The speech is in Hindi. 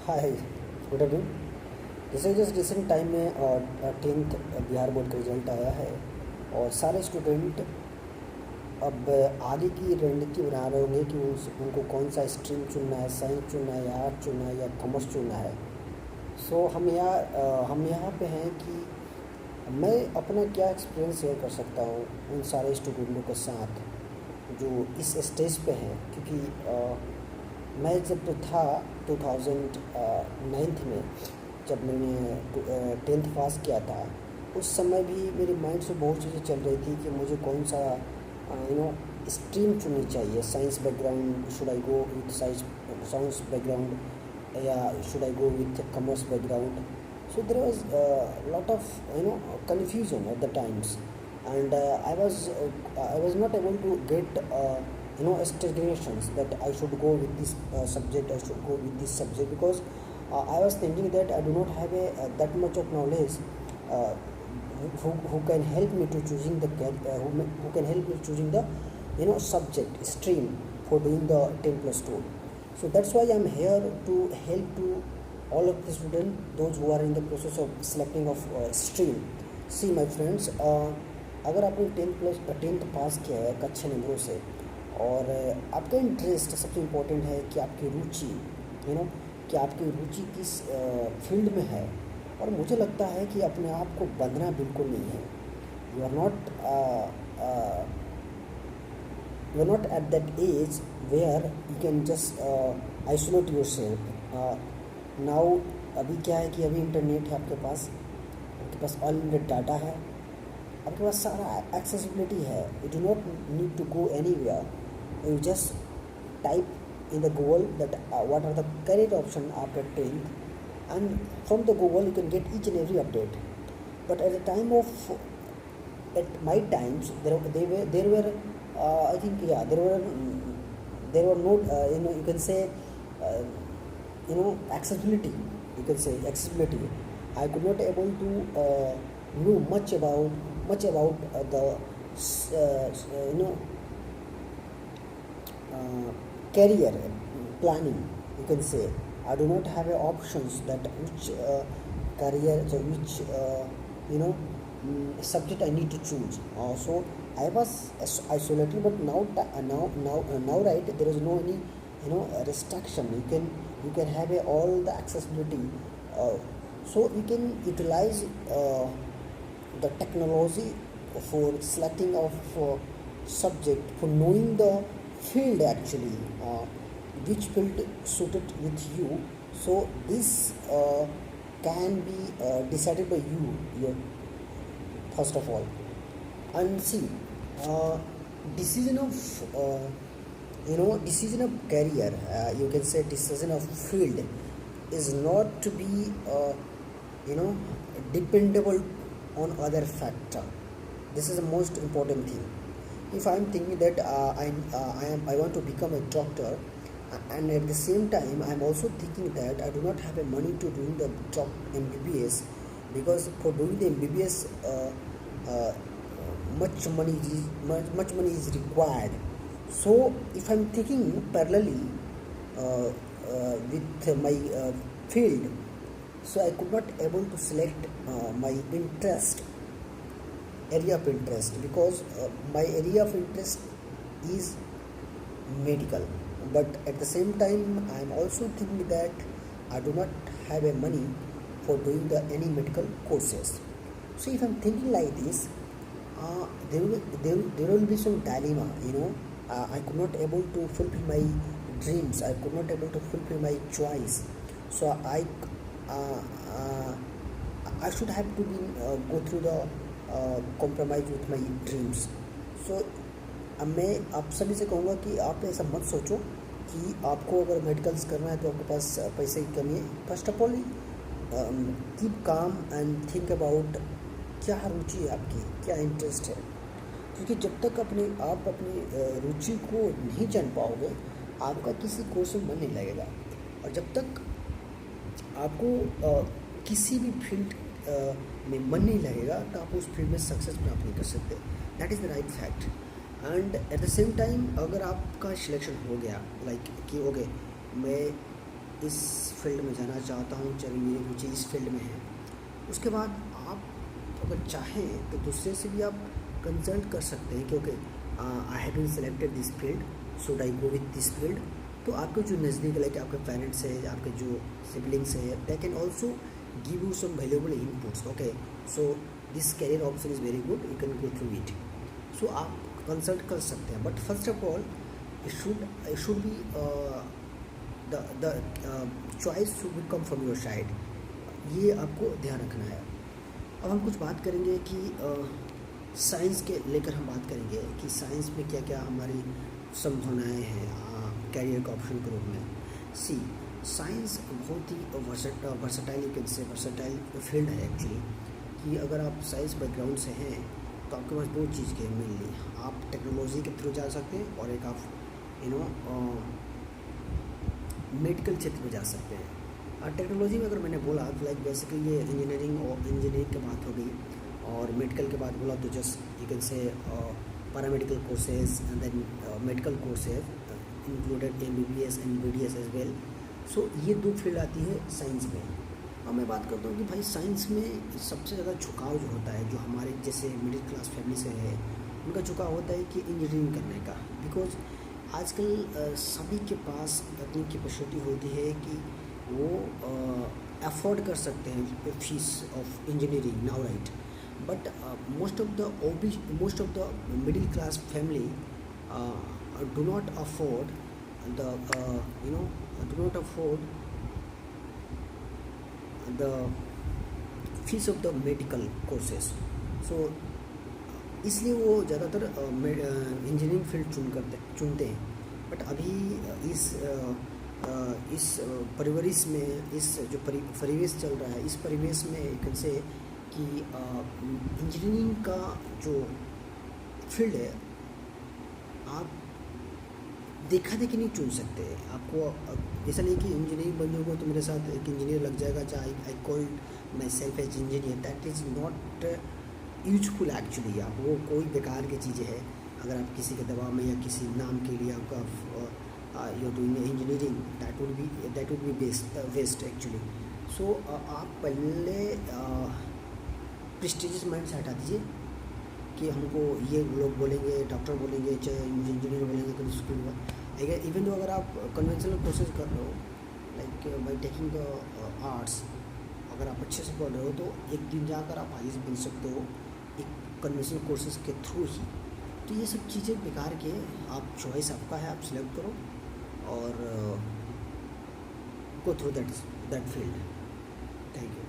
हाय, गुड इवनिंग। जैसे जस्ट रिसेंट टाइम में 10th बिहार बोर्ड का रिजल्ट आया है और सारे स्टूडेंट अब आगे की रणनीति बना रहे होंगे कि उनको कौन सा स्ट्रीम चुनना है, साइंस चुनना है या आर्ट चुनना है या कॉमर्स चुनना है। सो हम यहाँ पे हैं कि मैं अपना क्या एक्सपीरियंस शेयर कर सकता हूँ उन सारे स्टूडेंटों के साथ जो इस स्टेज पे हैं, क्योंकि मैं जब था 2009 में, जब मैंने 10th पास किया था, उस समय भी मेरे माइंड से बहुत चीज़ें चल रही थी कि मुझे कौन सा स्ट्रीम चुननी चाहिए। Science background, should I go with science background या should I go with commerce background. So there was a lot of confusion at the times, and I was not able to get estimations that I should go with this subject, I should go with this subject, because I was thinking that I do not have that much of knowledge uh, who can help me to choosing the who can help me choosing the subject stream for doing the 10 plus 2. So that's why I'm here to help to all of the students, those who are in the process of selecting of stream. See my friends, अगर आपने 10th पास किया है एक अच्छे नंबरों से, और आपका इंटरेस्ट सबसे इम्पोर्टेंट है कि आपकी रुचि कि आपकी रुचि किस फील्ड में है। और मुझे लगता है कि अपने आप को बंधना बिल्कुल नहीं है। You are not you are not at that age where you can just isolate yourself. Now अभी क्या है कि अभी इंटरनेट है आपके पास अनलिमिटेड डाटा है, आपके पास सारा एक्सेसिबिलिटी है। You do not need to go anywhere, you just type in the Google that what are the career option after 10th, and from the Google you can get each and every update. But at the time of at my times there were I think there were no you can say accessibility, you can say accessibility. I could not able to know much about the career planning, you can say. I do not have options that which career, so which subject I need to choose. So I was isolated, but now right, there is no any restriction. You can have all the accessibility, so you can utilize the technology for selecting of subject, for knowing the field actually, which field suited with you. So this can be decided by you first of all. And see, decision of decision of career, you can say decision of field, is not to be dependable on other factor. This is the most important thing. If I am thinking that I want to become a doctor, and at the same time I am also thinking that I do not have a money to doing the job MBBS, because for doing the MBBS much money is required. So if I am thinking parallelly with my field, so I could not able to select my area of interest, because my area of interest is medical. But at the same time I am also thinking that I do not have a money for doing any medical courses. So if I am thinking like this, there will be some dilemma. I could not able to fulfill my dreams, I could not able to fulfill my choice. So I should have to be go through the compromise with my dreams. So अब मैं आप सभी से कहूँगा कि आप ऐसा मत सोचो कि आपको अगर मेडिकल्स करना है तो आपके पास पैसे की कमी है। First of all keep calm and think about क्या रुचि है आपकी, क्या इंटरेस्ट है। क्योंकि जब तक आप अपनी रुचि को नहीं जान पाओगे, आपका किसी कोर्स में मन नहीं लगेगा। और जब तक आपको किसी भी फील्ड में मन नहीं लगेगा, तो आप उस फील्ड में सक्सेस प्राप्त नहीं कर सकते। That is the right fact. And at the same time अगर आपका सिलेक्शन हो गया, लाइक कि ओके मैं इस फील्ड में जाना चाहता हूँ, चलिए मेरी रुचि इस फील्ड में है। उसके बाद आप अगर चाहें तो दूसरे से भी आप कंसल्ट कर सकते हैं, क्योंकि I have been selected this field, should I go with this field. तो आपके जो नज़दीक लाइक आपके पेरेंट्स है, आपके जो सिबलिंग्स है, they can also give you some valuable inputs. Okay, so this career option is very good, you can go through it. So आप कंसल्ट कर सकते हैं, but first of all it should be the choice should be come from your side। ये आपको ध्यान रखना है। अब हम कुछ बात करेंगे कि साइंस के लेकर हम बात करेंगे कि साइंस में क्या क्या हमारी संभावनाएं हैं कैरियर का ऑप्शन के रूप में। सी, साइंस बहुत ही वर्सटाइल फील्ड है एक्चुअली, कि अगर आप साइंस बैकग्राउंड से हैं तो आपके पास दो चीज़ के मेनली, आप टेक्नोलॉजी के थ्रू जा सकते हैं और एक आप मेडिकल क्षेत्र में जा सकते हैं। टेक्नोलॉजी में अगर मैंने बोला तो लाइक बेसिकली ये इंजीनियरिंग की बात हो गई, और मेडिकल के बाद बोला तो just you can say paramedical courses and then medical courses included MBBS and BDS as well. So ये दो फील्ड आती है साइंस में। अब मैं बात करता हूँ कि भाई साइंस में सबसे ज़्यादा झुकाव जो होता है, जो हमारे जैसे मिडिल क्लास फैमिली से है, उनका झुकाव होता है कि इंजीनियरिंग करने का। बिकॉज आजकल सभी के पास इतनी कैपेसिटी होती है कि वो अफोर्ड कर सकते हैं fees of engineering now, right. But most of the middle class family do not afford the fees of the medical courses. So इसलिए वो ज़्यादातर इंजीनियरिंग फील्ड चुनते हैं। बट अभी इस परिवेश में, इस जो परिवेश चल रहा है, इस परिवेश में एक से कि इंजीनियरिंग का जो फील्ड है, आप देखा देखी नहीं चुन सकते। आपको ऐसा नहीं कि इंजीनियरिंग बन जाओगे तो मेरे साथ एक इंजीनियर लग जाएगा, चाहे I call myself as engineer, that is not useful actually. आप वो कोई बेकार की चीज़ें हैं। अगर आप किसी के दबाव में या किसी नाम के लिए आपका you doing engineering, that would be waste actually. So आप पहले प्रेस्टिजियस माइंड से हटा दीजिए कि हमको ये लोग बोलेंगे, डॉक्टर बोलेंगे, चाहे इंजीनियर बोलेंगे, तो स्कूल में इवन तो अगर आप कन्वेंशनल कोर्सेज कर रहे हो like by taking the arts, अगर आप अच्छे से पढ़ रहे हो तो एक दिन जाकर आप आईएएस बन सकते हो एक कन्वेंशनल कोर्सेज के थ्रू ही। तो ये सब चीज़ें बेकार के, आप चॉइस आपका है, आप सिलेक्ट करो और go through that field. Thank you.